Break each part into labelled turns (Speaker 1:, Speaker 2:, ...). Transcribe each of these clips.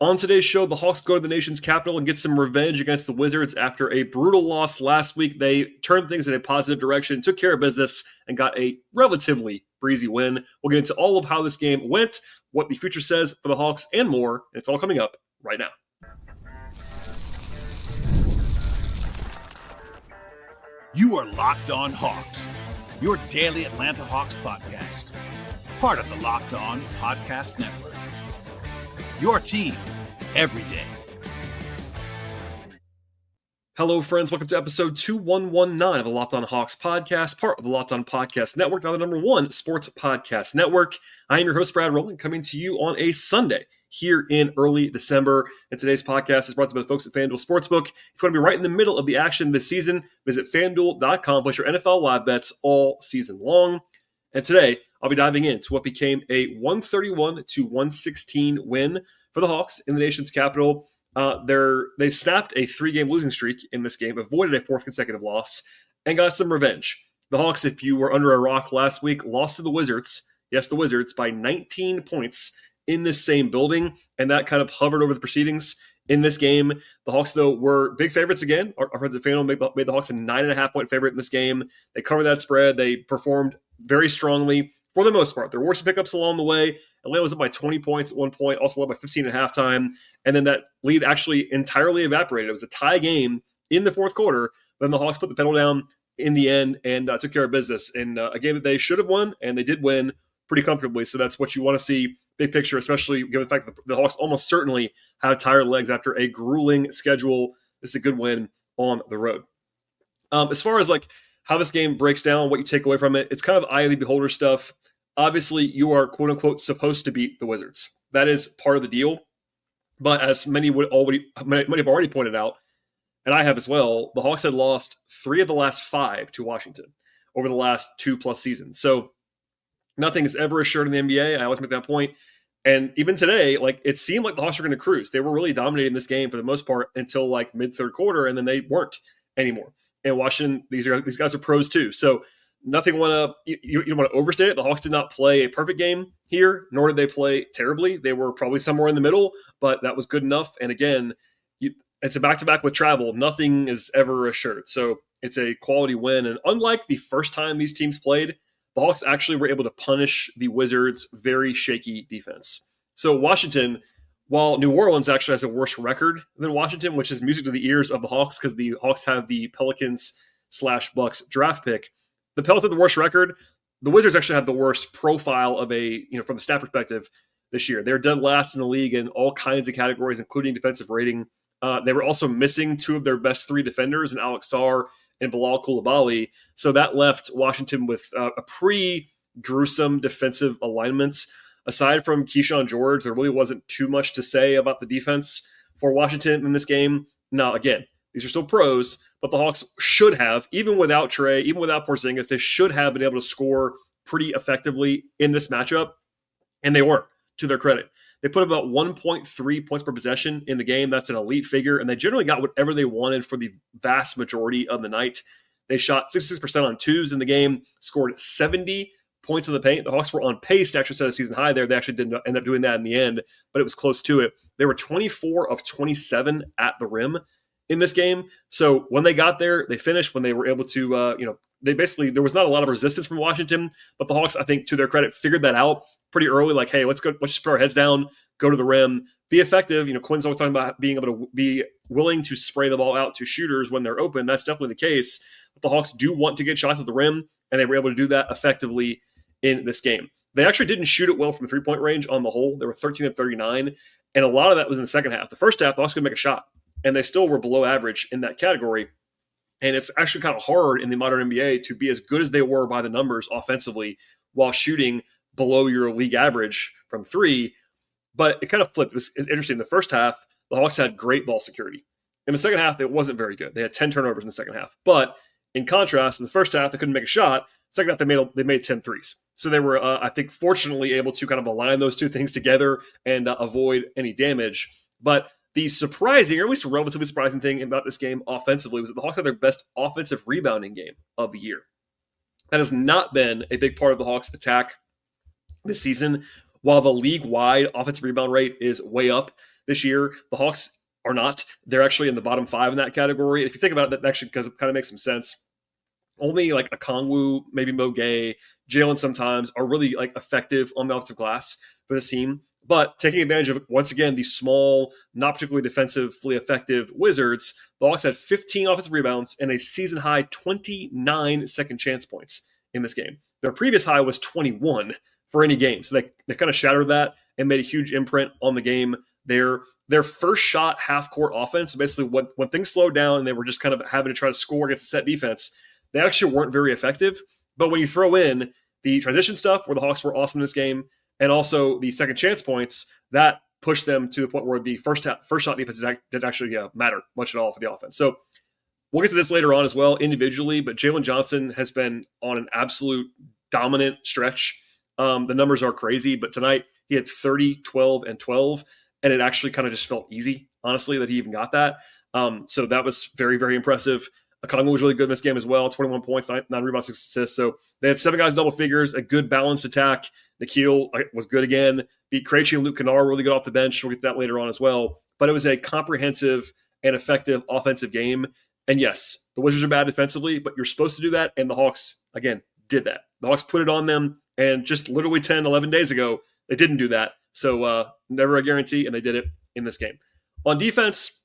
Speaker 1: On today's show, the Hawks go to the nation's capital and get some revenge against the Wizards after a brutal loss last week. They turned things in a positive direction, took care of business, and got a relatively breezy win. We'll get into all of how this game went, what the future says for the Hawks, and more. It's all coming up right now.
Speaker 2: You are Locked On Hawks, your daily Atlanta Hawks podcast. Part of the Locked On Podcast Network. Your team every day.
Speaker 1: Hello, friends. Welcome to episode 2119 of the Locked On Hawks podcast, part of the Locked On Podcast Network, now the number one sports podcast network. I am your host, Brad Rowland, coming to you on a Sunday here in early December. And today's podcast is brought to you by the folks at FanDuel Sportsbook. If you want to be right in the middle of the action this season, visit FanDuel.com, place your NFL live bets all season long. And today, I'll be diving into what became a 131-116 win for the Hawks in the nation's capital. They snapped a 3-game losing streak in this game, avoided a 4th consecutive loss, and got some revenge. The Hawks, if you were under a rock last week, lost to the Wizards. Yes, the Wizards, by 19 points in this same building, and that kind of hovered over the proceedings in this game. The Hawks, though, were big favorites again. Our friends at FanDuel made the Hawks a 9.5-point favorite in this game. They covered that spread. They performed very strongly for the most part. There were some pickups along the way. Atlanta was up by 20 points at one point, also led by 15 at halftime, and then that lead actually entirely evaporated. It was a tie game in the fourth quarter. Then the Hawks put the pedal down in the end and took care of business in a game that they should have won, and they did win pretty comfortably. So that's what you want to see, big picture, especially given the fact that the Hawks almost certainly have tired legs after a grueling schedule. This is a good win on the road. As far as like how this game breaks down, what you take away from it, it's kind of eye of the beholder stuff. Obviously, you are quote unquote supposed to beat the Wizards. That is part of the deal. But as many have already pointed out, and I have as well, the Hawks had lost 3 of the last 5 to Washington over the last 2+ seasons. So nothing is ever assured in the NBA. I always make that point. And even today, like it seemed like the Hawks were going to cruise. They were really dominating this game for the most part until like mid-third quarter, and then they weren't anymore. And Washington, these guys are pros too. So nothing you don't want to overstate it. The Hawks did not play a perfect game here, nor did they play terribly. They were probably somewhere in the middle, but that was good enough. And again, it's a back-to-back with travel. Nothing is ever assured. So it's a quality win. And unlike the first time these teams played, the Hawks actually were able to punish the Wizards' very shaky defense. So Washington, while New Orleans actually has a worse record than Washington, which is music to the ears of the Hawks because the Hawks have the Pelicans/Bucks draft pick, the Pelicans have the worst record. The Wizards actually have the worst profile of from a stat perspective this year. They're dead last in the league in all kinds of categories, including defensive rating. They were also missing 2 of their best 3 defenders, in Alex Sarr and Bilal Coulibaly. So that left Washington with a pretty gruesome defensive alignment. Aside from Keyshawn George, there really wasn't too much to say about the defense for Washington in this game. Now, again, these are still pros, but the Hawks should have, even without Trey, even without Porzingis, they should have been able to score pretty effectively in this matchup, and they weren't, to their credit. They put about 1.3 points per possession in the game. That's an elite figure, and they generally got whatever they wanted for the vast majority of the night. They shot 66% on 2s in the game, scored 70 points in the paint. The Hawks were on pace to actually set a season high there. They actually didn't end up doing that in the end, but it was close to it. They were 24 of 27 at the rim in this game. So when they got there, they finished when they were able to, there was not a lot of resistance from Washington, but the Hawks, I think, to their credit, figured that out pretty early. Like, hey, let's just put our heads down, go to the rim, be effective. Quinn's always talking about being able to be willing to spray the ball out to shooters when they're open. That's definitely the case. But the Hawks do want to get shots at the rim, and they were able to do that effectively in this game. They actually didn't shoot it well from 3-point range on the whole. They were 13 of 39, and a lot of that was in the second half. The first half, the Hawks could make a shot, and they still were below average in that category. And it's actually kind of hard in the modern NBA to be as good as they were by the numbers offensively while shooting below your league average from 3. But it kind of flipped. It's interesting. In the first half, the Hawks had great ball security. In the second half, it wasn't very good. They had 10 turnovers in the second half. But in contrast, in the first half, they couldn't make a shot. Second half, they made 10 threes. So they were, I think, fortunately able to kind of align those two things together and avoid any damage. But the surprising, or at least relatively surprising thing about this game offensively was that the Hawks had their best offensive rebounding game of the year. That has not been a big part of the Hawks' attack this season. While the league-wide offensive rebound rate is way up this year. The Hawks are not. They're actually in the bottom 5 in that category. And if you think about it, that actually kind of makes some sense. Only like a Kongwu, maybe Mo Gay, Jalen sometimes are really like effective on the offensive glass for this team. But taking advantage of, once again, these small, not particularly defensively effective Wizards, the Hawks had 15 offensive rebounds and a season-high 29 second chance points in this game. Their previous high was 21 for any game. So they kind of shattered that and made a huge imprint on the game. Their first shot half-court offense, basically when things slowed down and they were just kind of having to try to score against a set defense, they actually weren't very effective. But when you throw in the transition stuff, where the Hawks were awesome in this game, and also the second chance points, that pushed them to the point where the first shot defense didn't actually matter much at all for the offense. So we'll get to this later on as well individually, but Jalen Johnson has been on an absolute dominant stretch. The numbers are crazy, but tonight he had 30, 12, and 12, and it actually kind of just felt easy, honestly, that he even got that. So that was very, very impressive. Okongwu was really good in this game as well, 21 points, 9 rebounds, 6 assists. So they had 7 guys double figures, a good balanced attack. Nikhil was good again. Beat Krejci and Luke Kennard really good off the bench. We'll get to that later on as well. But it was a comprehensive and effective offensive game. And yes, the Wizards are bad defensively, but you're supposed to do that. And the Hawks, again, did that. The Hawks put it on them. And just literally 10, 11 days ago, they didn't do that. So never a guarantee, and they did it in this game. On defense,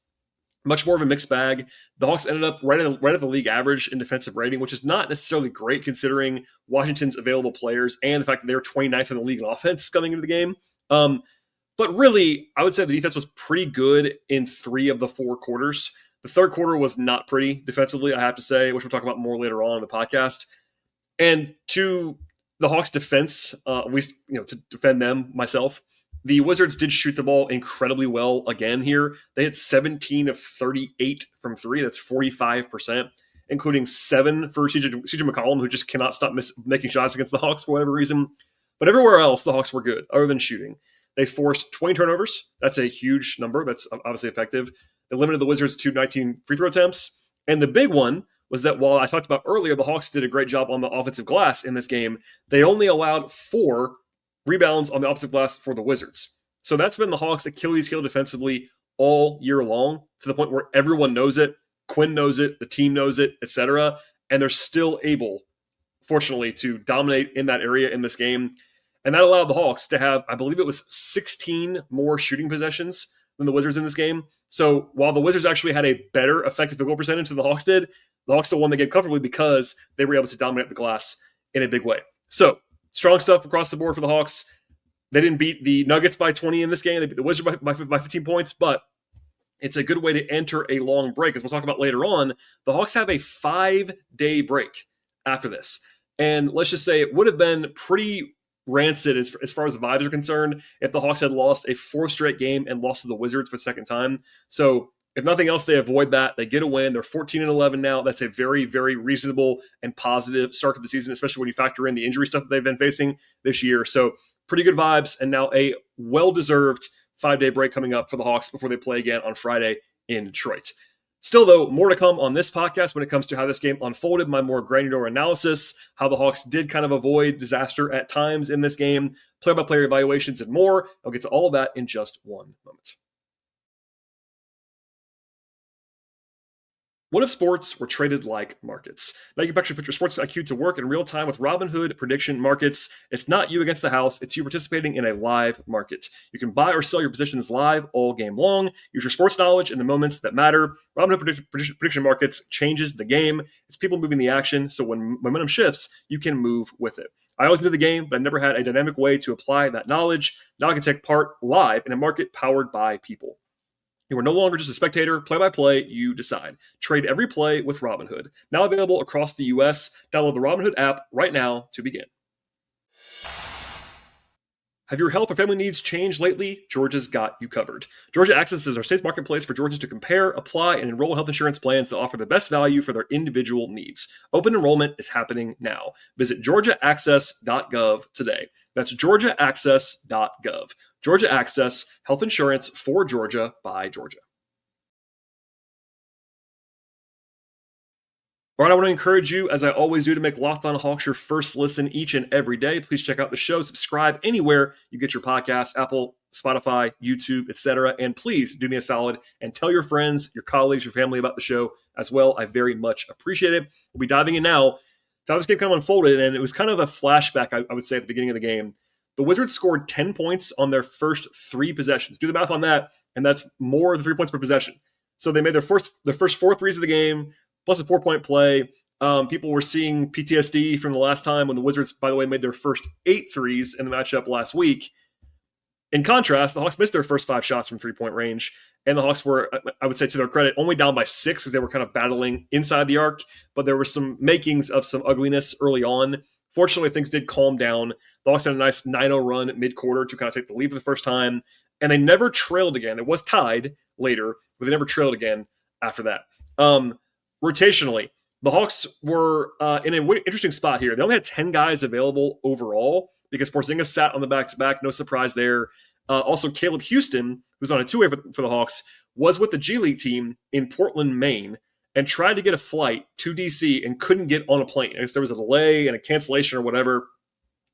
Speaker 1: much more of a mixed bag. The Hawks ended up right at the league average in defensive rating, which is not necessarily great considering Washington's available players and the fact that they were 29th in the league in offense coming into the game. But really, I would say the defense was pretty good in 3 of the 4 quarters. The third quarter was not pretty defensively, I have to say, which we'll talk about more later on in the podcast. And to the Hawks' defense, at least to defend them myself, the Wizards did shoot the ball incredibly well again here. They had 17 of 38 from 3. That's 45%, including 7 for CJ McCollum, who just cannot stop making shots against the Hawks for whatever reason. But everywhere else, the Hawks were good, other than shooting. They forced 20 turnovers. That's a huge number. That's obviously effective. They limited the Wizards to 19 free throw attempts. And the big one was that while I talked about earlier, the Hawks did a great job on the offensive glass in this game, they only allowed 4 rebounds on the offensive glass for the Wizards. So that's been the Hawks' Achilles heel defensively all year long, to the point where everyone knows it. Quinn knows it, the team knows it, etc. And they're still able, fortunately, to dominate in that area in this game. And that allowed the Hawks to have, I believe it was 16 more shooting possessions than the Wizards in this game. So while the Wizards actually had a better effective field goal percentage than the Hawks did, the Hawks still won the game comfortably because they were able to dominate the glass in a big way. So strong stuff across the board for the Hawks. They didn't beat the Nuggets by 20 in this game. They beat the Wizards by 15 points, but it's a good way to enter a long break. As we'll talk about later on, the Hawks have a 5-day break after this. And let's just say it would have been pretty rancid as far as the vibes are concerned if the Hawks had lost a 4th straight game and lost to the Wizards for the second time. So if nothing else, they avoid that. They get a win. They're 14-11 now. That's a very, very reasonable and positive start to the season, especially when you factor in the injury stuff that they've been facing this year. So pretty good vibes, and now a well-deserved 5-day break coming up for the Hawks before they play again on Friday in Detroit. Still, though, more to come on this podcast when it comes to how this game unfolded, my more granular analysis, how the Hawks did kind of avoid disaster at times in this game, player-by-player evaluations, and more. I'll get to all of that in just one moment. What if sports were traded like markets? Now you can actually put your sports IQ to work in real time with Robinhood prediction markets. It's not you against the house. It's you participating in a live market. You can buy or sell your positions live all game long. Use your sports knowledge in the moments that matter. Robinhood prediction markets changes the game. It's people moving the action. So when momentum shifts, you can move with it. I always knew the game, but I never had a dynamic way to apply that knowledge. Now I can take part live in a market powered by people. You are no longer just a spectator. Play-by-play, you decide. Trade every play with Robinhood. Now available across the U.S. Download the Robinhood app right now to begin. Have your health or family needs changed lately? Georgia's got you covered. Georgia Access is our state's marketplace for Georgians to compare, apply, and enroll in health insurance plans that offer the best value for their individual needs. Open enrollment is happening now. Visit georgiaaccess.gov today. That's georgiaaccess.gov. Georgia Access, health insurance for Georgia by Georgia. All right, I want to encourage you, as I always do, to make Locked On Hawks your first listen each and every day. Please check out the show. Subscribe anywhere you get your podcasts, Apple, Spotify, YouTube, etc. And please do me a solid and tell your friends, your colleagues, your family about the show as well. I very much appreciate it. We'll be diving in now. How this game kind of unfolded, and it was kind of a flashback, I would say, at the beginning of the game. The Wizards scored 10 points on their first 3 possessions. Do the math on that, and that's more than 3 points per possession. So they made their first 4 threes of the game, plus a 4-point play. People were seeing PTSD from the last time when the Wizards, by the way, made their first 8 threes in the matchup last week. In contrast, the Hawks missed their first 5 shots from 3-point range, and the Hawks were, I would say to their credit, only down by 6 because they were kind of battling inside the arc, but there were some makings of some ugliness early on. Fortunately, things did calm down. The Hawks had a nice 9-0 run mid-quarter to kind of take the lead for the first time, and they never trailed again. It was tied later, but they never trailed again after that. Rotationally, the Hawks were in an interesting spot here. They only had 10 guys available overall because Porzingis sat on the back-to-back. No surprise there. Also, Caleb Houston, who's on a 2-way for the Hawks, was with the G League team in Portland, Maine, and tried to get a flight to D.C. and couldn't get on a plane. I guess there was a delay and a cancellation or whatever.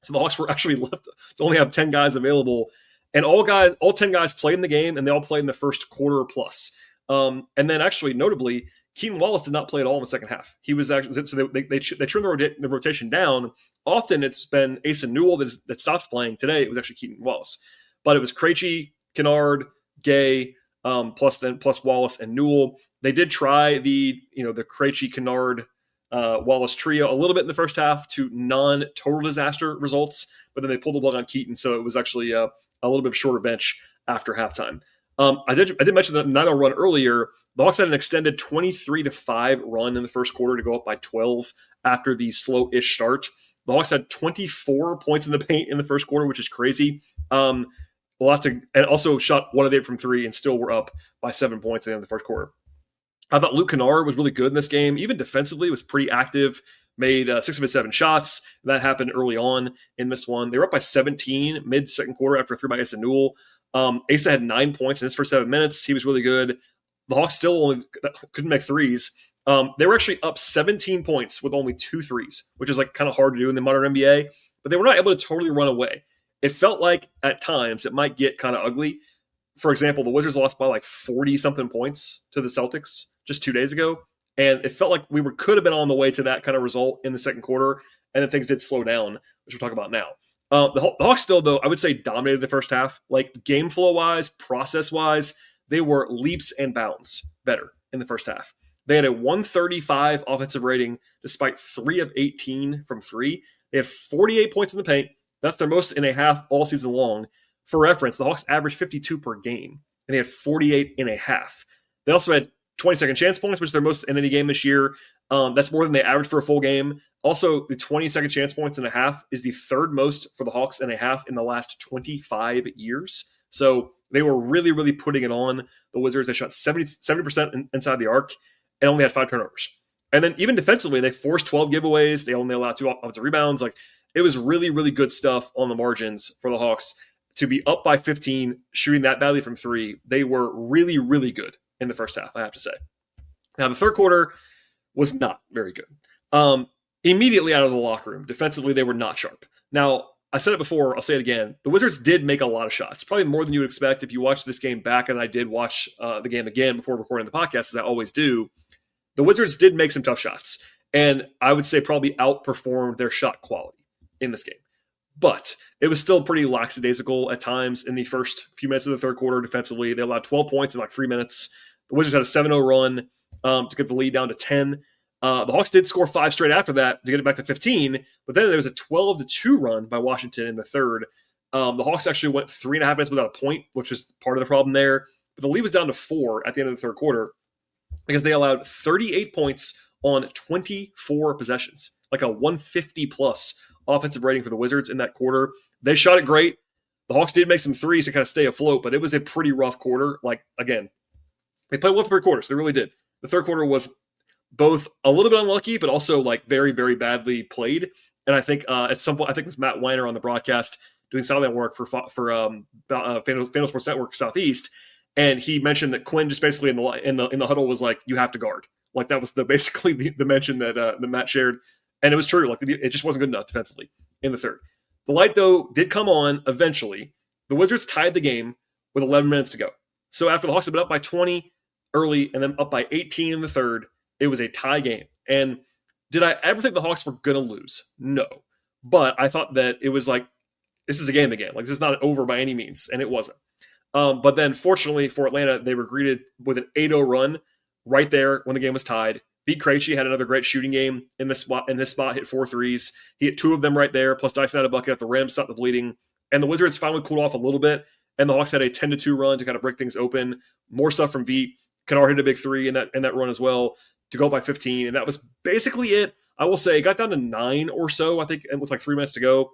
Speaker 1: So the Hawks were actually left to only have 10 guys available. And all 10 guys played in the game, and they all played in the first quarter plus. And then actually, notably, Keaton Wallace did not play at all in the second half. He was actually, so they turned the rotation down. Often it's been Asa Newell that stops playing. Today it was actually Keaton Wallace. But it was Krejci, Kennard, Gay, plus Wallace and Newell. They did try the Krejci, Kennard, Wallace trio a little bit in the first half to non-total disaster results, but then they pulled the plug on Keaton, so it was actually a little bit of shorter bench after halftime. I did mention the 9-0 run earlier. The Hawks had an extended 23-5 run in the first quarter to go up by 12 after the slow-ish start. The Hawks had 24 points in the paint in the first quarter, which is crazy. And also shot 1 of 8 from 3 and still were up by 7 points at the end of the first quarter. I thought Luke Kennard was really good in this game. Even defensively, was pretty active. Made 6 of his 7 shots. That happened early on in this one. They were up by 17 mid-second quarter after a 3 by Asa Newell. Asa had 9 points in his first 7 minutes. He was really good. The Hawks still only couldn't make threes. They were actually up 17 points with only 2 threes, which is like kind of hard to do in the modern NBA. But they were not able to totally run away. It felt like at times it might get kind of ugly. For example, the Wizards lost by like 40-something points to the Celtics just 2 days ago. And it felt like we could have been on the way to that kind of result in the second quarter. And then things did slow down, which we'll talk about now. The Hawks still, though, I would say dominated the first half. Like game flow-wise, process-wise, they were leaps and bounds better in the first half. They had a 135 offensive rating despite 3 of 18 from 3. They had 48 points in the paint. That's their most in a half all season long. For reference, the Hawks averaged 52 per game, and they had 48 in a half. They also had 20-second chance points, which is their most in any game this year. That's more than they averaged for a full game. Also, the 20-second chance points in a half is the third most for the Hawks in a half in the last 25 years. So they were really, really putting it on the Wizards. They shot 70% inside the arc and only had 5 turnovers. And then even defensively, they forced 12 giveaways. They only allowed 2 offensive rebounds. Like, it was really, really good stuff on the margins for the Hawks to be up by 15, shooting that badly from 3. They were really, really good in the first half, I have to say. Now, the third quarter was not very good. Immediately out of the locker room, defensively, they were not sharp. Now, I said it before, I'll say it again. The Wizards did make a lot of shots, probably more than you would expect if you watched this game back, and I did watch the game again before recording the podcast, as I always do. The Wizards did make some tough shots, and I would say probably outperformed their shot quality in this game. But it was still pretty lackadaisical at times in the first few minutes of the third quarter defensively. They allowed 12 points in like 3 minutes. The Wizards had a 7-0 run to get the lead down to 10. The Hawks did score 5 straight after that to get it back to 15, but then there was a 12-2 run by Washington in the third. The Hawks actually went 3.5 minutes without a point, which was part of the problem there. But the lead was down to 4 at the end of the third quarter because they allowed 38 points on 24 possessions, like a 150-plus offensive rating for the Wizards in that quarter. They shot it great. The Hawks did make some threes to kind of stay afloat, but it was a pretty rough quarter. Like, again, they played well for 3 quarters. They really did. The third quarter was both a little bit unlucky, but also like very, very badly played. And I think at some point, I think it was Matt Weiner on the broadcast doing sideline work for Fanduel Sports Network Southeast, and he mentioned that Quinn just basically in the huddle was like, "You have to guard." Like that was basically the mention that Matt shared, and it was true. Like it just wasn't good enough defensively in the third. The light though did come on eventually. the Wizards tied the game with 11 minutes to go. So after the Hawks had been up by 20 early and then up by 18 in the third, it was a tie game. And did I ever think the Hawks were going to lose? No. But I thought that it was like, this is a game again. Like, this is not over by any means, and it wasn't. But then, fortunately for Atlanta, they were greeted with an 8-0 run right there when the game was tied. Pete Krejci had another great shooting game in this spot. Hit 4 threes. He hit 2 of them right there. Plus Dyson had a bucket at the rim, stopped the bleeding. And the Wizards finally cooled off a little bit. And the Hawks had a 10-2 run to kind of break things open. More stuff from Veit. Kennard hit a big 3 in that run as well to go by 15. And that was basically it. I will say it got down to 9 or so, I think, with like 3 minutes to go.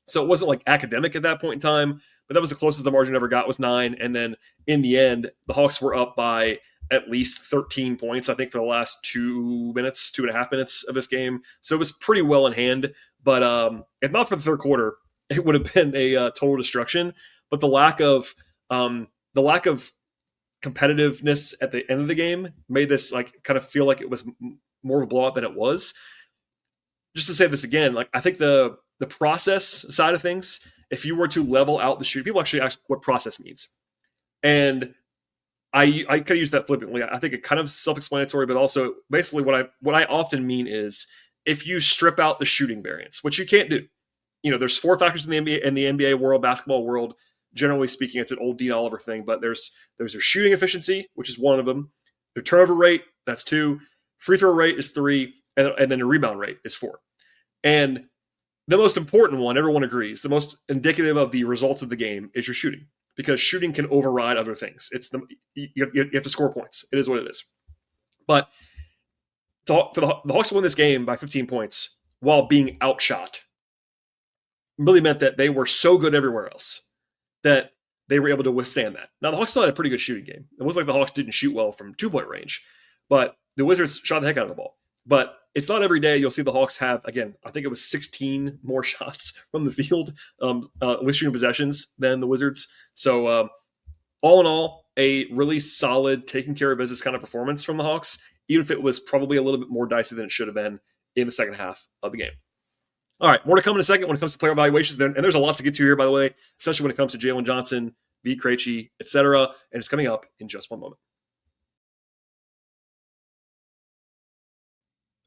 Speaker 1: So it wasn't like academic at that point in time, but that was the closest the margin ever got was 9. And then in the end, the Hawks were up by at least 13 points, I think, for the last 2.5 minutes of this game. So it was pretty well in hand. But if not for the third quarter, it would have been a total destruction. But the lack of competitiveness at the end of the game made this like kind of feel like it was more of a blowout than it was. Just to say this again, like I think the process side of things, if you were to level out the shooting, people actually ask what process means. And I could use that flippantly. I think it kind of self-explanatory, but also basically what I often mean is if you strip out the shooting variance, which you can't do. There's 4 factors in the NBA world, basketball world. Generally speaking, it's an old Dean Oliver thing, but there's their shooting efficiency, which is one of them. Their turnover rate, that's 2. Free throw rate is 3, and then the rebound rate is 4. And the most important one, everyone agrees, the most indicative of the results of the game is your shooting, because shooting can override other things. You have to score points. It is what it is. But for the Hawks to win this game by 15 points while being outshot really meant that they were so good everywhere else that they were able to withstand that. Now, the Hawks still had a pretty good shooting game. It wasn't like the Hawks didn't shoot well from 2-point range, but the Wizards shot the heck out of the ball. But it's not every day you'll see the Hawks have, again, I think it was 16 more shots from the field with shooting possessions than the Wizards. So all in all, a really solid, taking care of business kind of performance from the Hawks, even if it was probably a little bit more dicey than it should have been in the second half of the game. All right, more to come in a second when it comes to player evaluations. And there's a lot to get to here, by the way, especially when it comes to Jalen Johnson, Pete Krejci, etc. And it's coming up in just one moment.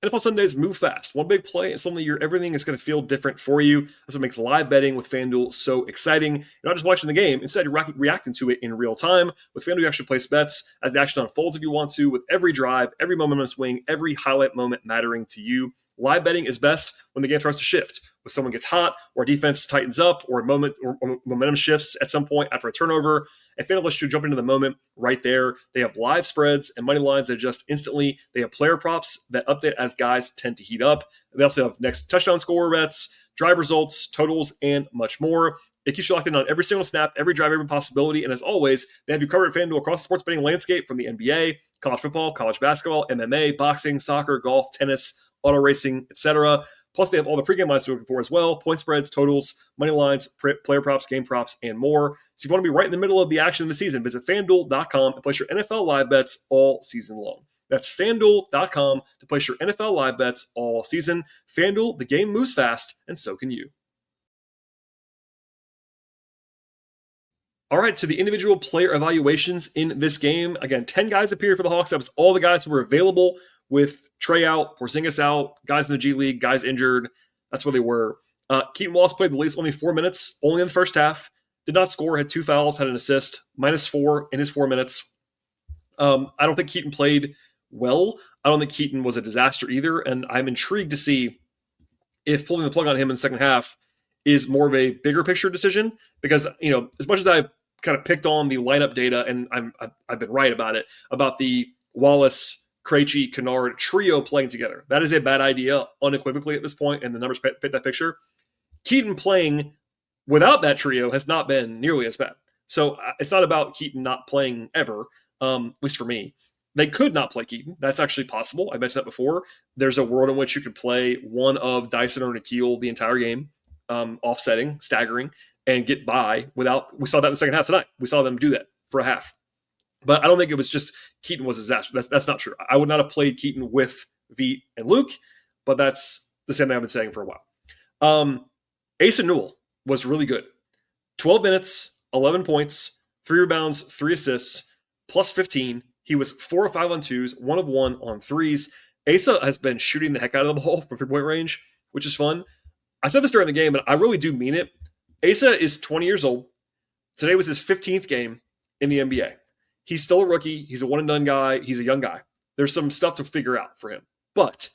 Speaker 1: NFL Sundays move fast. One big play, and suddenly everything is going to feel different for you. That's what makes live betting with FanDuel so exciting. You're not just watching the game. Instead, you're reacting to it in real time. With FanDuel, you actually place bets as the action unfolds if you want to, with every drive, every momentum swing, every highlight moment mattering to you. Live betting is best when the game starts to shift, when someone gets hot, or defense tightens up, or momentum shifts at some point after a turnover. And FanDuel lets you jump into the moment right there. They have live spreads and money lines that adjust instantly. They have player props that update as guys tend to heat up. They also have next touchdown scorer bets, drive results, totals, and much more. It keeps you locked in on every single snap, every drive, every possibility. And as always, they have you covered at FanDuel across the sports betting landscape, from the NBA, college football, college basketball, MMA, boxing, soccer, golf, tennis, auto racing, etc. Plus, they have all the pregame lines you're looking for as well: point spreads, totals, money lines, player props, game props, and more. So if you want to be right in the middle of the action of the season, visit FanDuel.com and place your NFL live bets all season long. That's FanDuel.com to place your NFL live bets all season. FanDuel, the game moves fast, and so can you. All right, so the individual player evaluations in this game. Again, 10 guys appeared for the Hawks. That was all the guys who were available, with Trey out, Porzingis out, guys in the G League, guys injured. That's where they were. Keaton Wallace played the least, only 4 minutes, only in the first half. Did not score, had 2 fouls, had an assist, -4 in his 4 minutes. I don't think Keaton played well. I don't think Keaton was a disaster either, and I'm intrigued to see if pulling the plug on him in the second half is more of a bigger picture decision, because, as much as I've kind of picked on the lineup data, and I've been right about it, about the Wallace, Krejci, Kennard trio playing together. That is a bad idea unequivocally at this point, and the numbers fit that picture. Keaton playing without that trio has not been nearly as bad. So it's not about Keaton not playing ever, at least for me. They could not play Keaton. That's actually possible. I mentioned that before. There's a world in which you could play one of Dyson or Nikhil the entire game, offsetting, staggering, and get by without. We saw that in the second half tonight. We saw them do that for a half. But I don't think it was just Keaton was a disaster. That's not true. I would not have played Keaton with Veit and Luke, but that's the same thing I've been saying for a while. Asa Newell was really good. 12 minutes, 11 points, 3 rebounds, 3 assists, plus 15. He was 4 of 5 on twos, 1 of 1 on threes. Asa has been shooting the heck out of the ball from 3-point range, which is fun. I said this during the game, and I really do mean it. Asa is 20 years old. Today was his 15th game in the NBA. He's still a rookie. He's a one-and-done guy. He's a young guy. There's some stuff to figure out for him. But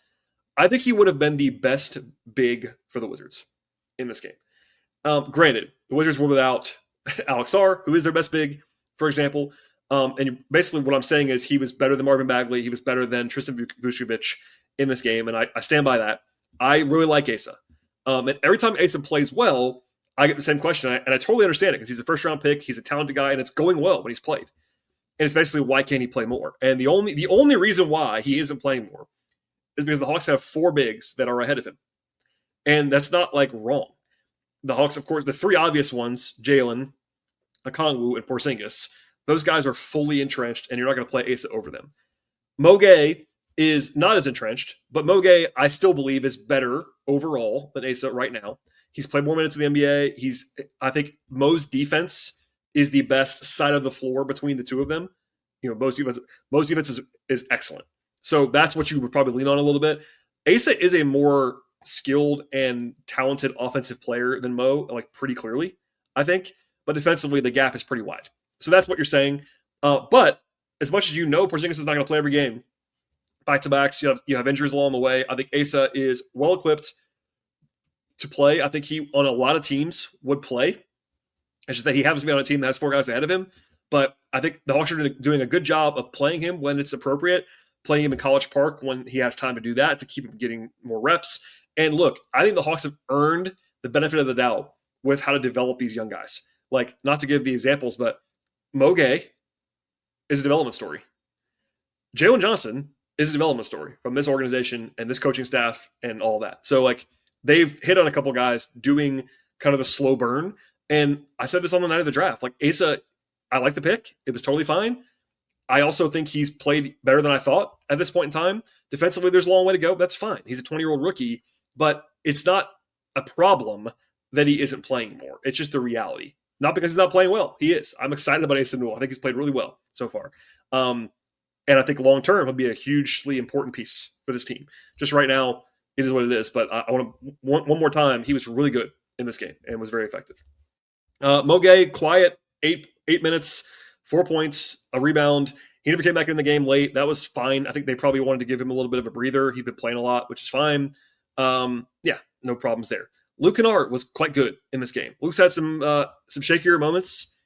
Speaker 1: I think he would have been the best big for the Wizards in this game. Granted, the Wizards were without Alex Sarr, who is their best big, for example. And basically what I'm saying is he was better than Marvin Bagley. He was better than Tristan Vucevic in this game, and I stand by that. I really like Asa. And every time Asa plays well, I get the same question, and I totally understand it because he's a first-round pick. He's a talented guy, and it's going well when he's played. And it's basically, why can't he play more? And the only reason why he isn't playing more is because the Hawks have 4 bigs that are ahead of him. And that's not, wrong. The Hawks, of course, the 3 obvious ones, Jalen, Okongwu, and Porzingis, those guys are fully entrenched, and you're not going to play Asa over them. Mo Gay is not as entrenched, but Mo Gay, I still believe, is better overall than Asa right now. He's played more minutes in the NBA. I think Mo's defense is the best side of the floor between the two of them. Mo's defense is excellent. So that's what you would probably lean on a little bit. Asa is a more skilled and talented offensive player than Mo, pretty clearly, I think. But defensively, the gap is pretty wide. So that's what you're saying. But as much as Porzingis is not going to play every game, back-to-backs, you have injuries along the way. I think Asa is well-equipped to play. I think he, on a lot of teams, would play. It's just that he happens to be on a team that has 4 guys ahead of him. But I think the Hawks are doing a good job of playing him when it's appropriate, playing him in College Park when he has time to do that, to keep him getting more reps. And look, I think the Hawks have earned the benefit of the doubt with how to develop these young guys. Not to give the examples, but Mo Gay is a development story. Jalen Johnson is a development story from this organization and this coaching staff and all that. So, they've hit on a couple guys doing kind of the slow burn. And I said this on the night of the draft. Asa, I like the pick. It was totally fine. I also think he's played better than I thought at this point in time. Defensively, there's a long way to go. That's fine. He's a 20-year-old rookie, but it's not a problem that he isn't playing more. It's just the reality. Not because he's not playing well. He is. I'm excited about Asa Newell. I think he's played really well so far. And I think long-term, he'll be a hugely important piece for this team. Just right now, it is what it is. But I want to, one more time, he was really good in this game and was very effective. Mo Gay, quiet, 8 minutes, 4 points, a rebound. He never came back in the game late. That was fine. I think they probably wanted to give him a little bit of a breather. He'd been playing a lot, which is fine. No problems there. Luke Kennard was quite good in this game. Luke's had some shakier moments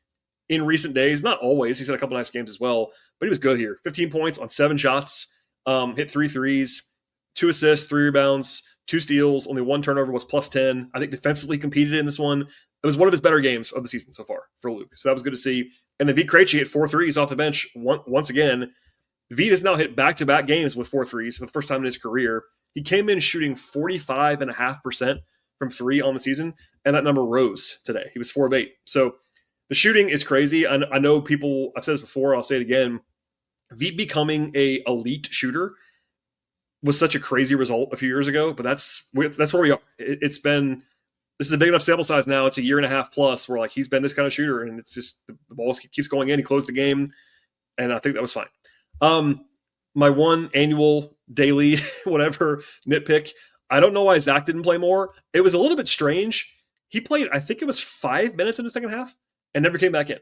Speaker 1: in recent days. Not always. He's had a couple nice games as well, but he was good here. 15 points on 7 shots, hit 3 threes, 2 assists, 3 rebounds, 2 steals, only 1 turnover, was plus 10. I think defensively competed in this one. It was one of his better games of the season so far for Luke. So that was good to see. And then Vit Krejci hit 4 threes off the bench once again. Vit has now hit back-to-back games with 4 threes for the first time in his career. He came in shooting 45.5% from 3 on the season, and that number rose today. He was 4 of 8. So the shooting is crazy. I know people, I've said this before, I'll say it again. Vit becoming a elite shooter was such a crazy result a few years ago, but that's where we are. This is a big enough sample size now. It's a year and a half plus where he's been this kind of shooter, and it's just the ball keeps going in. He closed the game, and I think that was fine. My one annual, daily, whatever nitpick, I don't know why Zach didn't play more. It was a little bit strange. He played, I think it was 5 minutes in the second half and never came back in.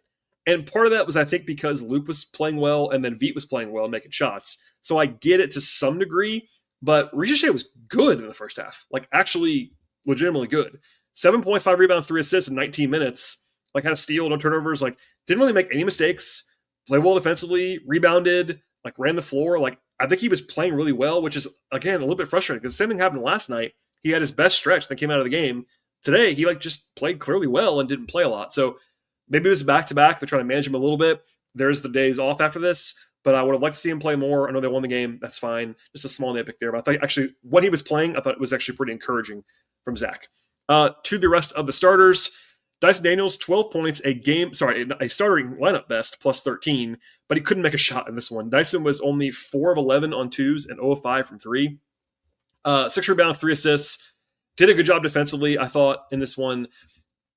Speaker 1: And part of that was, I think, because Luke was playing well and then Vit was playing well and making shots. So I get it to some degree, but Ricochet was good in the first half. Actually legitimately good. 7 points, 5 rebounds, 3 assists in 19 minutes. Had a steal, no turnovers. Didn't really make any mistakes. Played well defensively, rebounded, ran the floor. I think he was playing really well, which is, again, a little bit frustrating because the same thing happened last night. He had his best stretch that came out of the game. Today, he just played clearly well and didn't play a lot. So maybe it was back-to-back. They're trying to manage him a little bit. There's the days off after this, but I would have liked to see him play more. I know they won the game. That's fine. Just a small nitpick there. But I thought actually when he was playing, I thought it was actually pretty encouraging from Zach. To the rest of the starters, Dyson Daniels, 12 points, a starting lineup best, plus 13, but he couldn't make a shot in this one. Dyson was only 4 of 11 on 2s and 0 of 5 from 3. 6 rebounds, 3 assists. Did a good job defensively, I thought, in this one.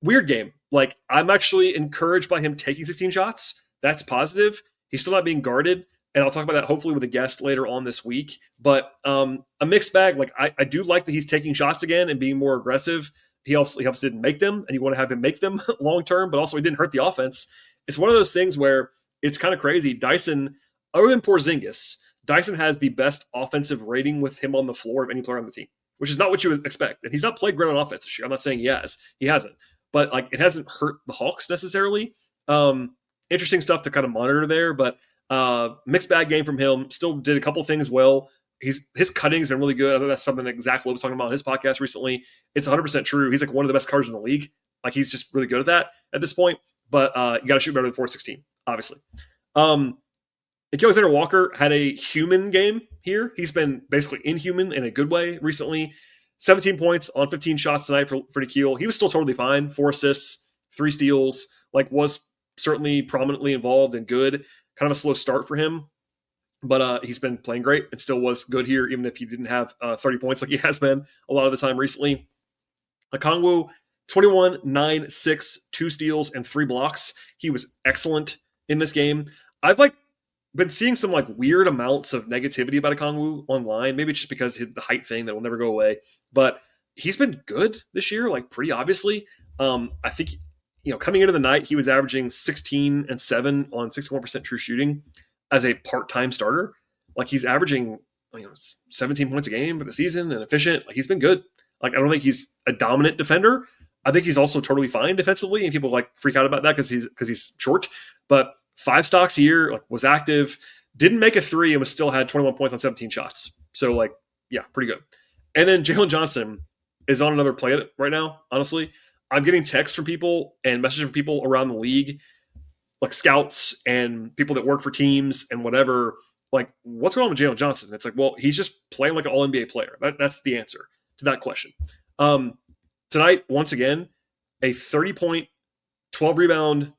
Speaker 1: Weird game. like, I'm actually encouraged by him taking 16 shots. That's positive. He's still not being guarded. And I'll talk about that hopefully with a guest later on this week. But a mixed bag. Like, I do like that he's taking shots again and being more aggressive. He obviously didn't make them, and you want to have him make them long term, but also he didn't hurt the offense. It's one of those things where it's kind of crazy. Dyson, other than Porzingis, Dyson has the best offensive rating with him on the floor of any player on the team, which is not what you would expect. And he's not played great on offense this year. I'm not saying he has. He hasn't. But like, it hasn't hurt the Hawks necessarily. Interesting stuff to kind of monitor there, but mixed bag game from him. Still did a couple things well. His cutting has been really good. I know that's something that Zach Lowe was talking about on his podcast recently. It's 100% true. He's like one of the best cutters in the league. Like, he's just really good at that at this point. But you got to shoot better than 416, obviously. And Alexander Walker had a human game here. He's been basically inhuman in a good way recently. 17 points on 15 shots tonight for Nikhil. He was still totally fine. 4 assists, 3 steals. Like, was certainly prominently involved and good. Kind of a slow start for him. But he's been playing great and still was good here, even if he didn't have 30 points like he has been a lot of the time recently. Okongwu, 21, 9, 6, 2 steals, and 3 blocks. He was excellent in this game. I've been seeing some weird amounts of negativity about Okongwu online, maybe just because the height thing that will never go away. But he's been good this year, pretty obviously. I think, coming into the night, he was averaging 16 and 7 on 61% true shooting as a part-time starter. He's averaging 17 points a game for the season and efficient. He's been good. I don't think he's a dominant defender. I think he's also totally fine defensively, and people freak out about that because he's short. But 5 stocks here, was active, didn't make a 3, and was still had 21 points on 17 shots. So yeah, pretty good. And then Jalen Johnson is on another planet right now. Honestly, I'm getting texts from people and messages from people around the league, scouts and people that work for teams and whatever. What's going on with Jalen Johnson? It's well, he's just playing like an all-NBA player. That's the answer to that question. Tonight, once again, a 30-point, 12 rebound,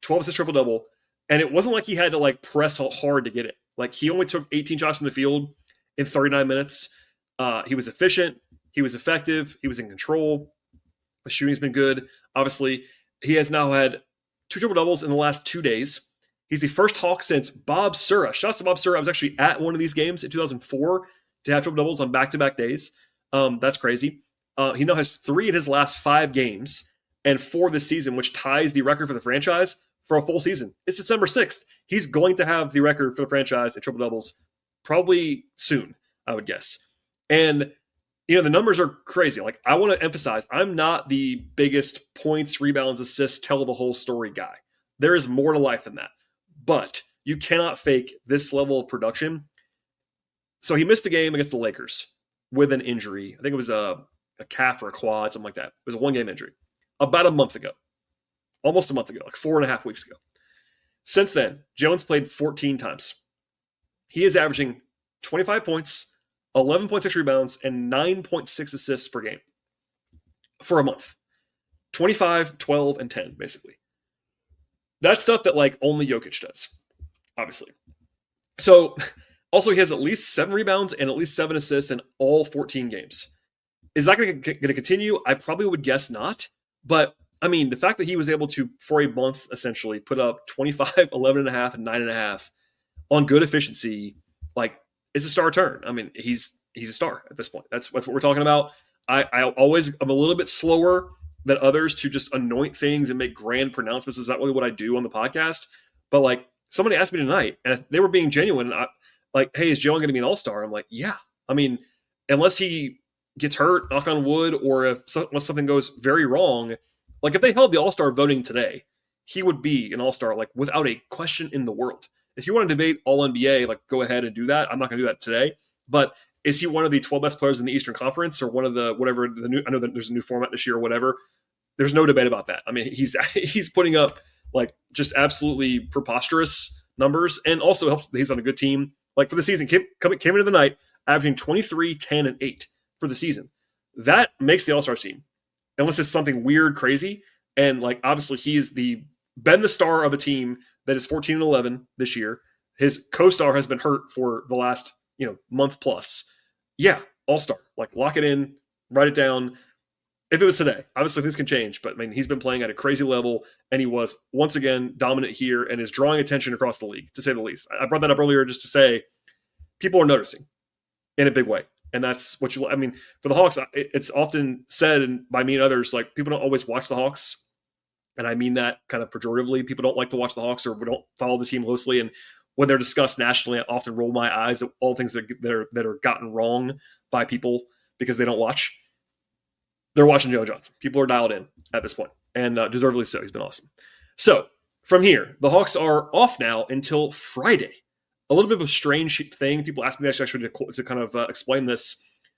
Speaker 1: 12 assist triple-double. And it wasn't like he had to press hard to get it. He only took 18 shots in the field in 39 minutes. He was efficient. He was effective. He was in control. The shooting's been good. Obviously, he has now had 2 triple-doubles in the last 2 days. He's the first Hawk since Bob Sura. Shouts to Bob Sura. I was actually at one of these games in 2004 to have triple-doubles on back-to-back days. That's crazy. He now has 3 in his last 5 games and 4 this season, which ties the record for the franchise for a full season. It's December 6th. He's going to have the record for the franchise in triple-doubles probably soon, I would guess. And, the numbers are crazy. I want to emphasize, I'm not the biggest points, rebounds, assists, tell the whole story guy. There is more to life than that. But you cannot fake this level of production. So he missed the game against the Lakers with an injury. I think it was a calf or a quad, something like that. It was a 1-game injury about a month ago. Almost a month ago, 4.5 weeks ago. Since then, Jalen's played 14 times. He is averaging 25 points, 11.6 rebounds, and 9.6 assists per game for a month. 25, 12, and 10, basically. That's stuff that only Jokic does, obviously. So, also he has at least 7 rebounds and at least 7 assists in all 14 games. Is that going to continue? I probably would guess not. But, the fact that he was able to, for a month, essentially, put up 25, 11.5, and 9.5 on good efficiency, it's a star turn. He's a star at this point. That's what we're talking about. I'm a little bit slower than others to just anoint things and make grand pronouncements. Is not really what I do on the podcast. But somebody asked me tonight, and they were being genuine. Hey, is Jalen going to be an all-star? I'm yeah. Unless he gets hurt, knock on wood, or unless something goes very wrong, if they held the all-star voting today, he would be an all-star, without a question in the world. If you want to debate all NBA, go ahead and do that. I'm not going to do that today. But is he one of the 12 best players in the Eastern Conference, or one of the whatever the new? I know that there's a new format this year or whatever. There's no debate about that. He's putting up just absolutely preposterous numbers, and also helps that he's on a good team. For the season, came into the night averaging 23, 10, and 8 for the season. That makes the All-Star team, unless it's something weird, crazy. And obviously he's been the star of a team that is 14 and 11 this year. His co-star has been hurt for the last, month plus. Yeah, all-star. Lock it in, write it down. if it was today. Obviously, things can change, but I mean, he's been playing at a crazy level, and he was once again dominant here and is drawing attention across the league, to say the least. I brought that up earlier just to say people are noticing in a big way. And that's what I mean, for the Hawks, it's often said, and by me and others, like, people don't always watch the Hawks. And I mean that kind of pejoratively. People don't like to watch the Hawks, or we don't follow the team closely. And when they're discussed nationally, I often roll my eyes at all things that are gotten wrong by people because they don't watch. They're watching Jalen Johnson. People are dialed in at this point, and deservedly so. He's been awesome. So from here, the Hawks are off now until Friday. A little bit of a strange thing. People ask me actually to kind of explain this,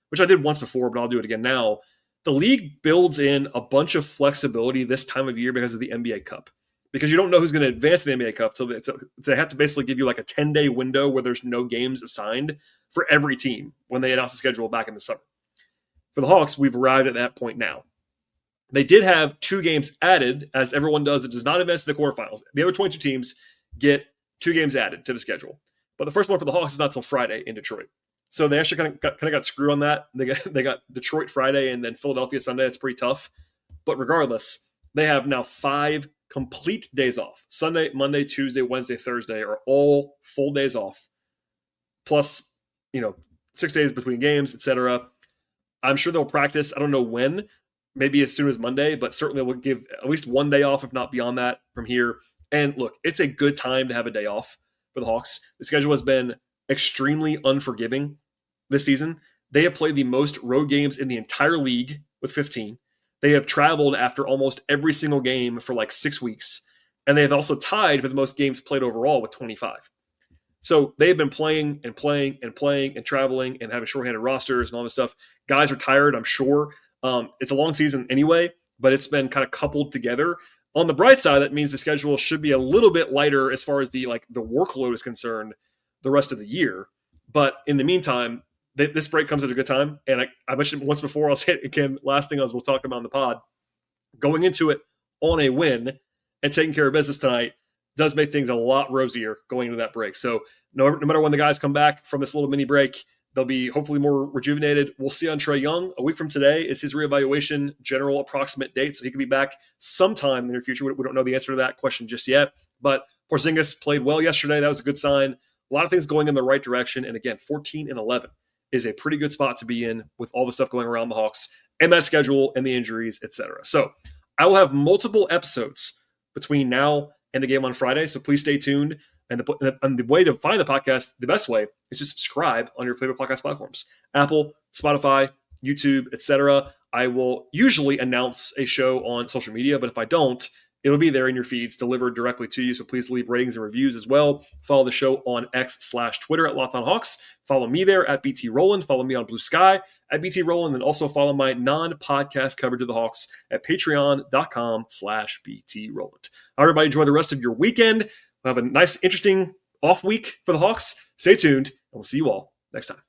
Speaker 1: which I did once before, but I'll do it again now. The league builds in a bunch of flexibility this time of year because of the NBA Cup. Because you don't know who's going to advance the NBA Cup, so they have to basically give you like a 10-day window where there's no games assigned for every team when they announce the schedule back in the summer. For the Hawks, we've arrived at that point now. They did have 2 games added, as everyone does, that does not advance to the quarterfinals. The other 22 teams get 2 games added to the schedule. But the first one for the Hawks is not until Friday in Detroit. So they actually kind of got screwed on that. They got Detroit Friday and then Philadelphia Sunday. It's pretty tough. But regardless, they have now 5 complete days off. Sunday, Monday, Tuesday, Wednesday, Thursday are all full days off. Plus, 6 days between games, etc. I'm sure they'll practice. I don't know when. Maybe as soon as Monday, but certainly we'll give at least 1 day off, if not beyond that, from here. And look, it's a good time to have a day off for the Hawks. The schedule has been extremely unforgiving this season. They have played the most road games in the entire league with 15. They have traveled after almost every single game for like 6 weeks. And they have also tied for the most games played overall with 25. So they have been playing and playing and playing and traveling and having shorthanded rosters and all this stuff. Guys are tired, I'm sure. It's a long season anyway, but it's been kind of coupled together. On the bright side, that means the schedule should be a little bit lighter as far as the workload is concerned the rest of the year. But in the meantime, this break comes at a good time. And I mentioned it once before, I'll say it again. Last thing we'll talk about on the pod. Going into it on a win and taking care of business tonight does make things a lot rosier going into that break. So no matter when the guys come back from this little mini break, they'll be hopefully more rejuvenated. We'll see on Trae Young. A week from today is his reevaluation general approximate date, so he could be back sometime in the near future. We don't know the answer to that question just yet. But Porzingis played well yesterday. That was a good sign. A lot of things going in the right direction. And again, 14-11 is a pretty good spot to be in with all the stuff going around the Hawks and that schedule and the injuries, etc. So I will have multiple episodes between now and the game on Friday, so please stay tuned. And the way to find the podcast, the best way, is to subscribe on your favorite podcast platforms. Apple, Spotify, YouTube, etc. I will usually announce a show on social media, but if I don't, it'll be there in your feeds delivered directly to you. So please leave ratings and reviews as well. Follow the show on X/Twitter at Locked On Hawks. Follow me there at BT Rowland. Follow me on Blue Sky at BT Rowland. And also follow my non-podcast coverage of the Hawks at patreon.com/BT Rowland. Everybody enjoy the rest of your weekend. We'll have a nice, interesting off week for the Hawks. Stay tuned, and we'll see you all next time.